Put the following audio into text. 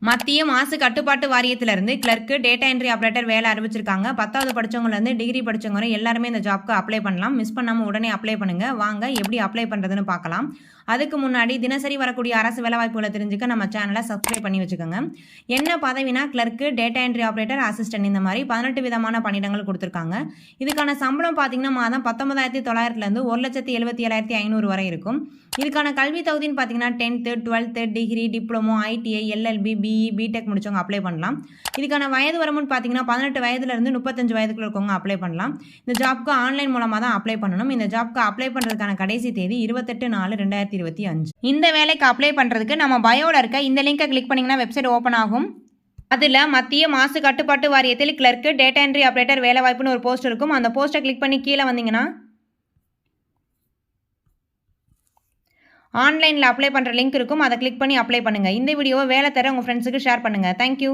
மத்திய மாசு கட்டுப்பாட்டு வாரியத்திலிருந்து கிளர்க்கு, டேட்டா என்ட்ரி ஆபரேட்டர் வேலை அறிவிச்சிருக்காங்க. 10வது படிச்சவங்கலேருந்து டிகிரி படிச்சவங்க வரை எல்லாருமே இந்த ஜாப்க்கு அப்ளை பண்ணலாம். மிஸ் பண்ணாம உடனே அப்ளை பண்ணுங்க. வாங்க எப்படி அப்ளை பண்றதுன்னு பார்க்கலாம். அதுக்கு முன்னாடி தினசரி வரக்கூடிய அரசு வேலைவாய்ப்புகளை தெரிஞ்சுக்க நம்ம சேனலை சப்ஸ்கிரைப் பண்ணி வச்சுக்கோங்க. என்ன பதவினா clerk, data entry operator, assistant இந்த மாதிரி 18 விதமான பணியிடங்கள் கொடுத்துருக்காங்க. இதுக்கான சம்பளம் பார்த்தீங்கன்னா மாதம் 19,900லேருந்து 1,77,500 வரை இருக்கும். இதுக்கான கல்வி தகுதின்னு பார்த்தீங்கன்னா 10th, 12th, degree, diploma, ITI, LLB, BE, BTech முடிச்சவங்க அப்ளை பண்ணலாம். இதுக்கான வயது வரம்புன்னு பார்த்தீங்கன்னா 18 வயதுலேருந்து 35 வயதுக்குள்ள இருக்கவங்க அப்ளை பண்ணலாம். இந்த ஜாப்க்கு ஆன்லைன் மூலமாக தான் அப்ளை பண்ணணும். இந்த ஜாப்க்கு அப்ளை பண்ணுறதுக்கான கடைசி தேதி 28/4/2025. இந்த வேலைக்கு அப்ளை பண்ணுறதுக்கு நம்ம பயோவில் இருக்க இந்த லிங்கை கிளிக் பண்ணிங்கன்னா வெப்சைட் ஓப்பன் ஆகும். அதில் மத்திய மாசு கட்டுப்பாட்டு வாரியத்தில் கிளர்க்கு, டேட்டா என்ட்ரி ஆபரேட்டர் வேலைவாய்ப்புன்னு ஒரு போஸ்ட் இருக்கும். அந்த போஸ்ட்டை கிளிக் பண்ணி கீழே வந்தீங்கன்னா ஆன்லைனில் அப்ளை பண்ணுற லிங்க் இருக்கும். அதை கிளிக் பண்ணி அப்ளை பண்ணுங்கள். இந்த வீடியோவை வேலை தர உங்கள் ஃப்ரெண்ட்ஸுக்கு ஷேர் பண்ணுங்கள். தேங்க்யூ.